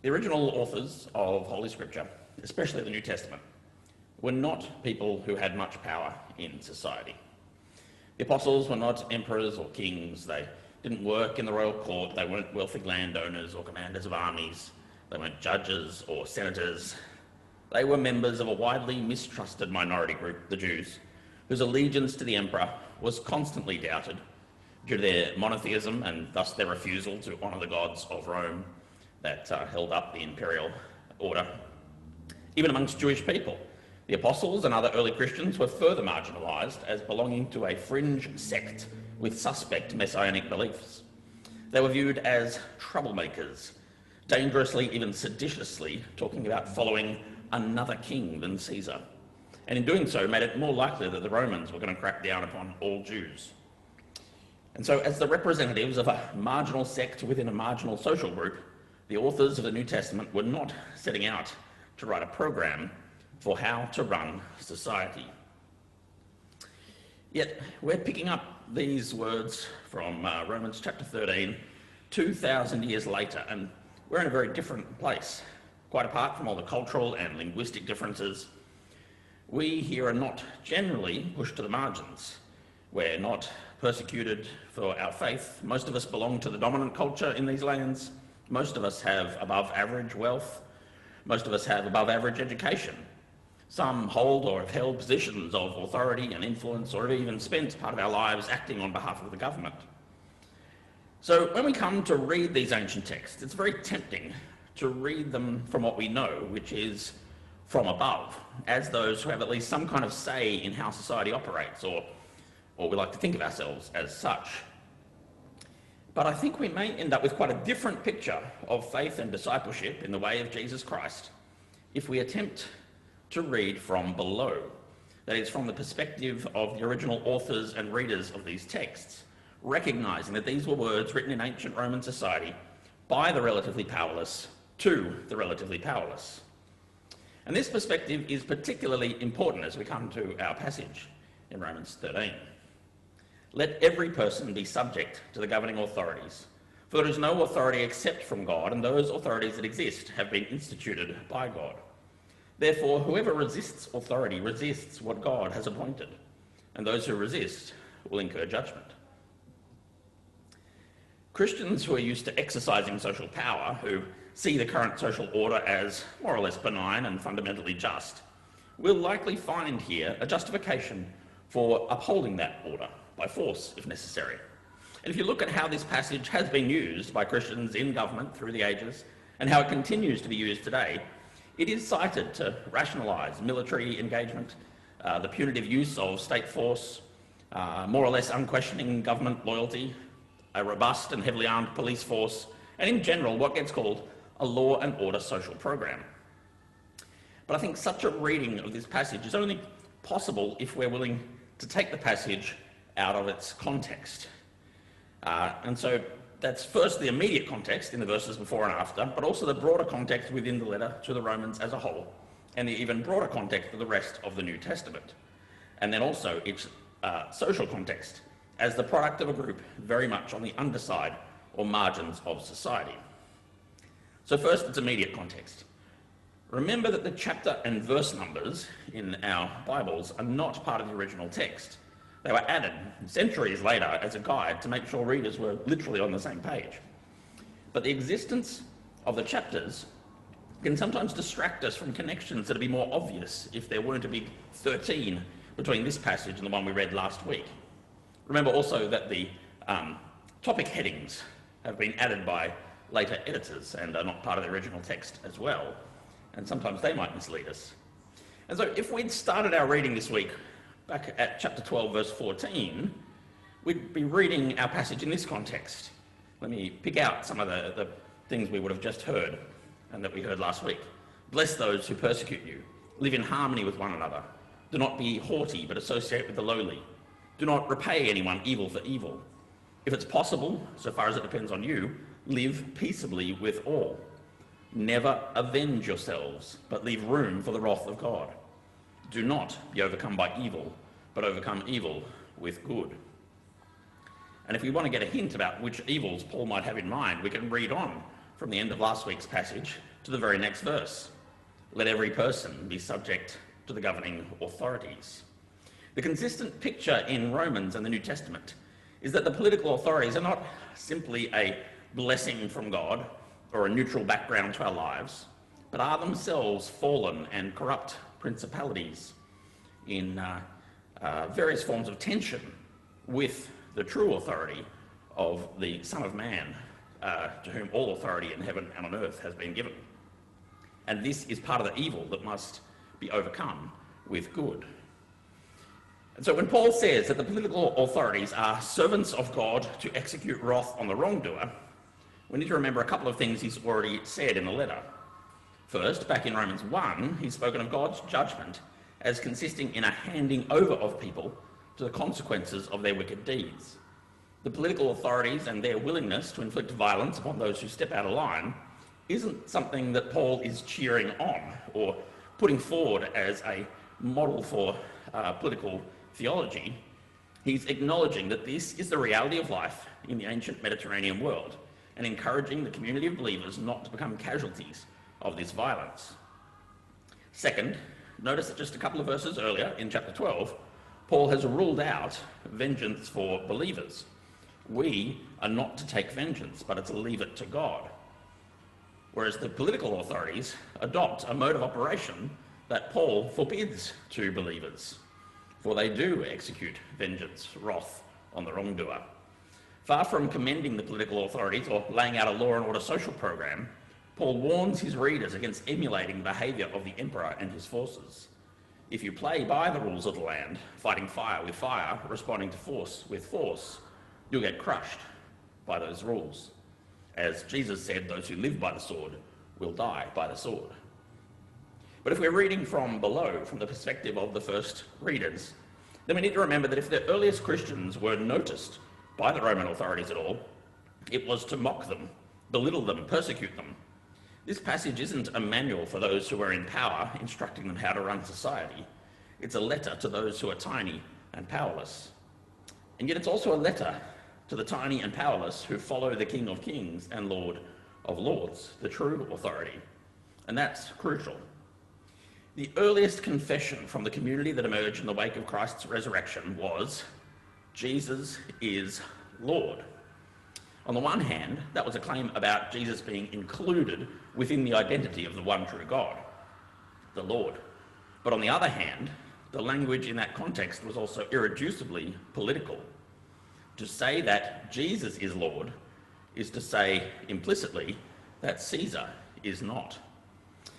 The original authors of Holy Scripture, especially the New Testament, were not people who had much power in society. The apostles were not emperors or kings. They didn't work in the royal court. They weren't wealthy landowners or commanders of armies. They weren't judges or senators. They were members of a widely mistrusted minority group, the Jews, whose allegiance to the emperor was constantly doubted due to their monotheism and thus their refusal to honour the gods of Rome that held up the imperial order. Even amongst Jewish people, the apostles and other early Christians were further marginalised as belonging to a fringe sect with suspect messianic beliefs. They were viewed as troublemakers, dangerously, even seditiously, talking about following another king than Caesar, and in doing so made it more likely that the Romans were going to crack down upon all Jews. And so as the representatives of a marginal sect within a marginal social group, the authors of the New Testament were not setting out to write a program for how to run society. Yet we're picking up these words from Romans chapter 13, 2,000 years later, and we're in a very different place. Quite apart from all the cultural and linguistic differences, we here are not generally pushed to the margins. We're not persecuted for our faith. Most of us belong to the dominant culture in these lands. Most of us have above average wealth. Most of us have above average education. Some hold or have held positions of authority and influence, or have even spent part of our lives acting on behalf of the government. So when we come to read these ancient texts, it's very tempting to read them from what we know, which is from above, as those who have at least some kind of say in how society operates, or we like to think of ourselves as such. But I think we may end up with quite a different picture of faith and discipleship in the way of Jesus Christ if we attempt to read from below, that is, from the perspective of the original authors and readers of these texts, recognising that these were words written in ancient Roman society by the relatively powerless to the relatively powerless. And this perspective is particularly important as we come to our passage in Romans 13. Let every person be subject to the governing authorities, for there is no authority except from God, and those authorities that exist have been instituted by God. Therefore, whoever resists authority resists what God has appointed, and those who resist will incur judgment. Christians who are used to exercising social power, who see the current social order as more or less benign and fundamentally just, will likely find here a justification for upholding that order by force, if necessary. And if you look at how this passage has been used by Christians in government through the ages, and how it continues to be used today, it is cited to rationalise military engagement, the punitive use of state force, more or less unquestioning government loyalty, a robust and heavily armed police force, and in general what gets called a law and order social program. But I think such a reading of this passage is only possible if we're willing to take the passage out of its context. And so that's first the immediate context in the verses before and after, but also the broader context within the letter to the Romans as a whole, and the even broader context of the rest of the New Testament. And then also its social context as the product of a group very much on the underside or margins of society. So first, its immediate context. Remember that the chapter and verse numbers in our Bibles are not part of the original text. They were added centuries later as a guide to make sure readers were literally on the same page. But the existence of the chapters can sometimes distract us from connections that would be more obvious if there weren't a big 13 between this passage and the one we read last week. Remember also that the topic headings have been added by later editors and are not part of the original text as well, and sometimes they might mislead us. And so if we'd started our reading this week back at chapter 12, verse 14, we'd be reading our passage in this context. Let me pick out some of the things we would have just heard and that we heard last week. Bless those who persecute you. Live in harmony with one another. Do not be haughty, but associate with the lowly. Do not repay anyone evil for evil. If it's possible, so far as it depends on you, live peaceably with all. Never avenge yourselves, but leave room for the wrath of God. Do not be overcome by evil, but overcome evil with good. And if we want to get a hint about which evils Paul might have in mind, we can read on from the end of last week's passage to the very next verse. Let every person be subject to the governing authorities. The consistent picture in Romans and the New Testament is that the political authorities are not simply a blessing from God or a neutral background to our lives, but are themselves fallen and corrupt principalities in various forms of tension with the true authority of the Son of Man, to whom all authority in heaven and on earth has been given. And this is part of the evil that must be overcome with good. And so when Paul says that the political authorities are servants of God to execute wrath on the wrongdoer, we need to remember a couple of things he's already said in the letter. First, back in Romans 1, he's spoken of God's judgment as consisting in a handing over of people to the consequences of their wicked deeds. The political authorities and their willingness to inflict violence upon those who step out of line isn't something that Paul is cheering on or putting forward as a model for political theology. He's acknowledging that this is the reality of life in the ancient Mediterranean world and encouraging the community of believers not to become casualties of this violence. Second, notice that just a couple of verses earlier in chapter 12, Paul has ruled out vengeance for believers. We are not to take vengeance, but to leave it to God. Whereas the political authorities adopt a mode of operation that Paul forbids to believers, for they do execute vengeance, wrath on the wrongdoer. Far from commending the political authorities or laying out a law and order social program, Paul warns his readers against emulating the behaviour of the emperor and his forces. If you play by the rules of the land, fighting fire with fire, responding to force with force, you'll get crushed by those rules. As Jesus said, those who live by the sword will die by the sword. But if we're reading from below, from the perspective of the first readers, then we need to remember that if the earliest Christians were noticed by the Roman authorities at all, it was to mock them, belittle them, persecute them. This passage isn't a manual for those who are in power, instructing them how to run society. It's a letter to those who are tiny and powerless. And yet it's also a letter to the tiny and powerless who follow the King of Kings and Lord of Lords, the true authority. And that's crucial. The earliest confession from the community that emerged in the wake of Christ's resurrection was, Jesus is Lord. On the one hand, that was a claim about Jesus being included within the identity of the one true God, the Lord. But on the other hand, the language in that context was also irreducibly political. To say that Jesus is Lord is to say implicitly that Caesar is not.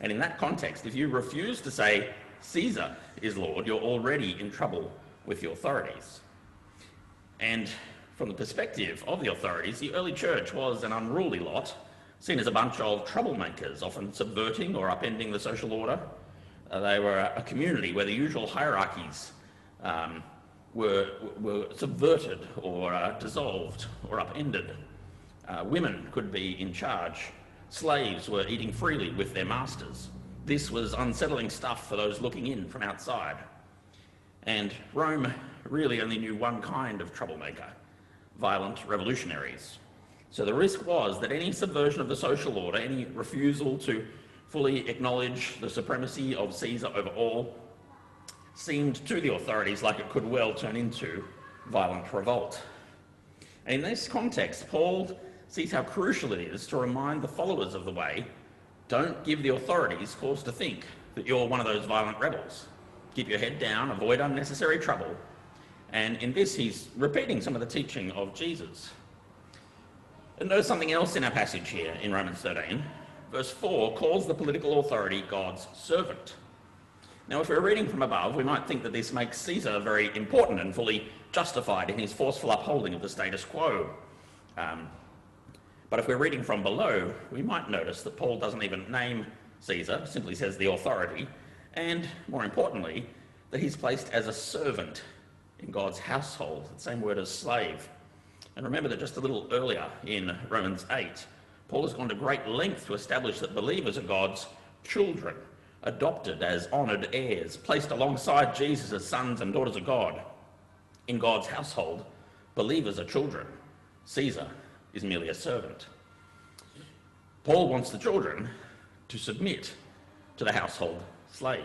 And in that context, if you refuse to say Caesar is Lord, you're already in trouble with the authorities. And from the perspective of the authorities, the early church was an unruly lot, seen as a bunch of troublemakers, often subverting or upending the social order. They were a community where the usual hierarchies were subverted or dissolved or upended. Women could be in charge. Slaves were eating freely with their masters. This was unsettling stuff for those looking in from outside. And Rome really only knew one kind of troublemaker: violent revolutionaries. So the risk was that any subversion of the social order, any refusal to fully acknowledge the supremacy of Caesar over all, seemed to the authorities like it could well turn into violent revolt. And in this context, Paul sees how crucial it is to remind the followers of the way, don't give the authorities cause to think that you're one of those violent rebels. Keep your head down, avoid unnecessary trouble. And in this, he's repeating some of the teaching of Jesus. And notice something else in our passage here in Romans 13. Verse 4 calls the political authority God's servant. Now, if we're reading from above, we might think that this makes Caesar very important and fully justified in his forceful upholding of the status quo. But if we're reading from below, we might notice that Paul doesn't even name Caesar, simply says the authority, and more importantly, that he's placed as a servant in God's household, the same word as slave. And remember that just a little earlier in Romans 8, Paul has gone to great length to establish that believers are God's children, adopted as honoured heirs, placed alongside Jesus as sons and daughters of God. In God's household, believers are children. Caesar is merely a servant. Paul wants the children to submit to the household slave.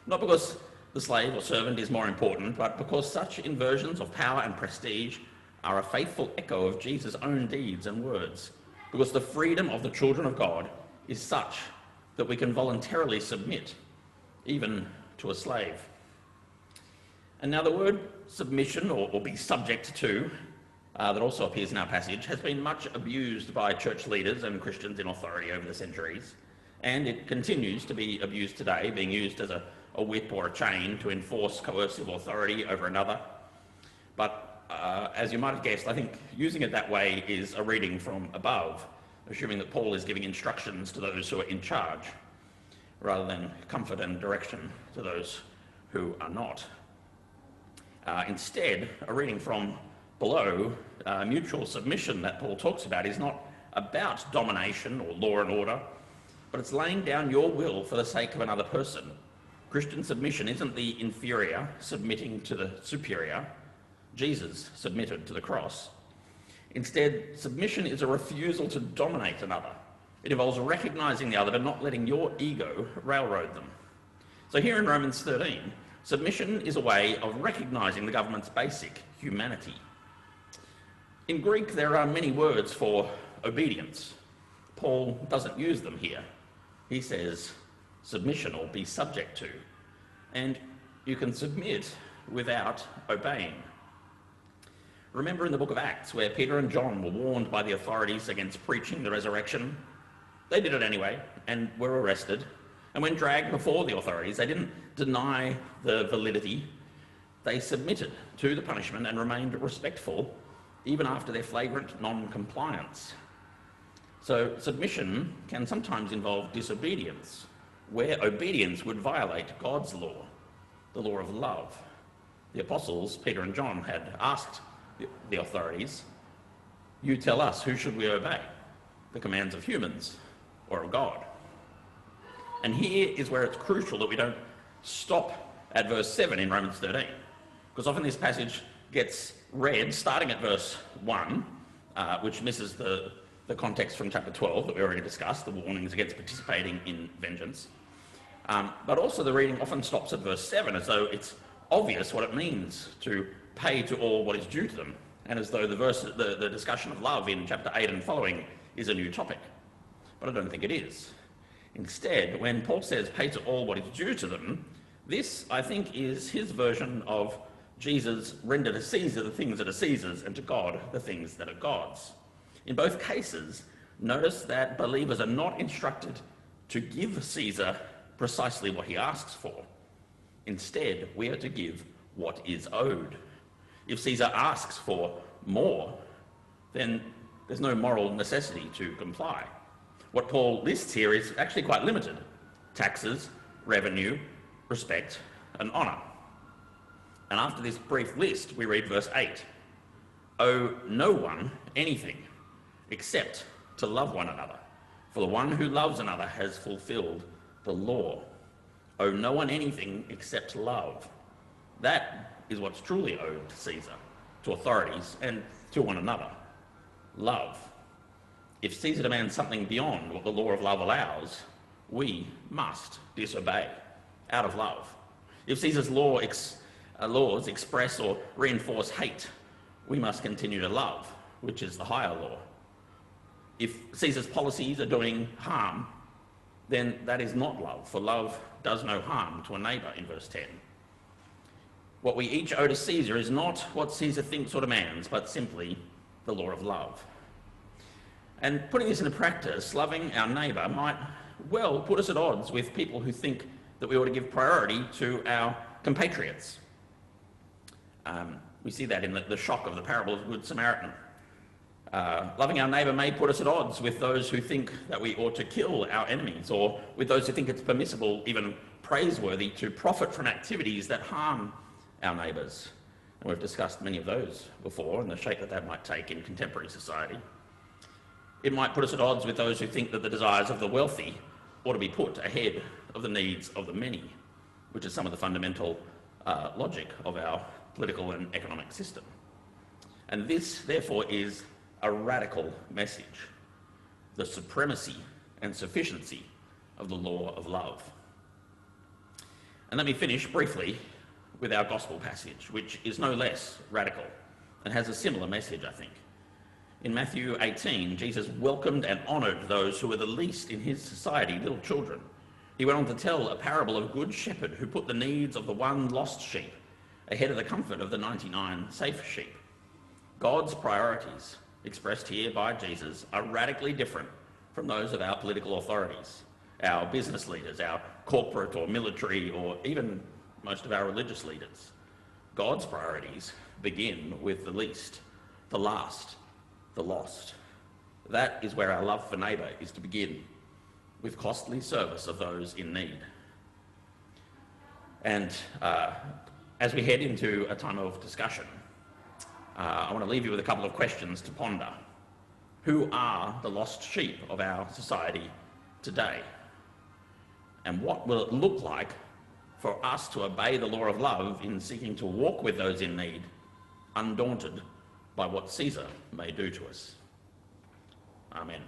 Not because the slave or servant is more important, but because such inversions of power and prestige are a faithful echo of Jesus' own deeds and words, because the freedom of the children of God is such that we can voluntarily submit, even to a slave. And now the word submission, or be subject to, that also appears in our passage, has been much abused by church leaders and Christians in authority over the centuries, and it continues to be abused today, being used as a whip or a chain to enforce coercive authority over another. But as you might have guessed, I think using it that way is a reading from above, assuming that Paul is giving instructions to those who are in charge, rather than comfort and direction to those who are not. Instead, a reading from below, mutual submission that Paul talks about is not about domination or law and order, but it's laying down your will for the sake of another person. Christian submission isn't the inferior submitting to the superior. Jesus submitted to the cross. Instead, submission is a refusal to dominate another. It involves recognizing the other but not letting your ego railroad them. So here in Romans 13, submission is a way of recognizing the government's basic humanity. In Greek, there are many words for obedience. Paul doesn't use them here. He says submission or be subject to. And you can submit without obeying. Remember in the book of Acts where Peter and John were warned by the authorities against preaching the resurrection? They did it anyway and were arrested. And when dragged before the authorities, they didn't deny the validity. They submitted to the punishment and remained respectful even after their flagrant non-compliance. So submission can sometimes involve disobedience, where obedience would violate God's law, the law of love. The apostles, Peter and John, had asked the authorities, "You tell us, who should we obey? The commands of humans or of God?" And here is where it's crucial that we don't stop at verse 7 in Romans 13, because often this passage gets read starting at verse 1, which misses the context from chapter 12 that we already discussed, the warnings against participating in vengeance. But also the reading often stops at verse 7 as though it's obvious what it means to pay to all what is due to them, and as though the discussion of love in chapter 8 and following is a new topic. But I don't think it is. Instead, when Paul says pay to all what is due to them, this, I think, is his version of Jesus render to Caesar the things that are Caesar's and to God the things that are God's. In both cases, notice that believers are not instructed to give Caesar precisely what he asks for. Instead, we are to give what is owed. If Caesar asks for more, then there's no moral necessity to comply. What Paul lists here is actually quite limited: taxes, revenue, respect, and honour. And after this brief list, we read verse 8. Owe no one anything except to love one another, for the one who loves another has fulfilled the law. Owe no one anything except love. That is what's truly owed to Caesar, to authorities, and to one another. Love. If Caesar demands something beyond what the law of love allows, we must disobey out of love. If Caesar's laws express or reinforce hate, we must continue to love, which is the higher law. If Caesar's policies are doing harm, then that is not love, for love does no harm to a neighbour in verse 10. What we each owe to Caesar is not what Caesar thinks or demands, but simply the law of love. And putting this into practice, loving our neighbour might well put us at odds with people who think that we ought to give priority to our compatriots. We see that in the shock of the parable of the Good Samaritan. Loving our neighbour may put us at odds with those who think that we ought to kill our enemies, or with those who think it's permissible, even praiseworthy, to profit from activities that harm our neighbours. And we've discussed many of those before and the shape that might take in contemporary society. It might put us at odds with those who think that the desires of the wealthy ought to be put ahead of the needs of the many, which is some of the fundamental logic of our political and economic system. And this, therefore, is a radical message. The supremacy and sufficiency of the law of love. And let me finish briefly with our gospel passage, which is no less radical and has a similar message, I think. In Matthew 18, Jesus welcomed and honoured those who were the least in his society, little children. He went on to tell a parable of a good shepherd who put the needs of the one lost sheep ahead of the comfort of the 99 safe sheep. God's priorities, expressed here by Jesus, are radically different from those of our political authorities, our business leaders, our corporate or military, or even most of our religious leaders. God's priorities begin with the least, the last, the lost. That is where our love for neighbour is to begin, with costly service of those in need. And as we head into a time of discussion, I want to leave you with a couple of questions to ponder. Who are the lost sheep of our society today? And what will it look like for us to obey the law of love in seeking to walk with those in need, undaunted by what Caesar may do to us? Amen.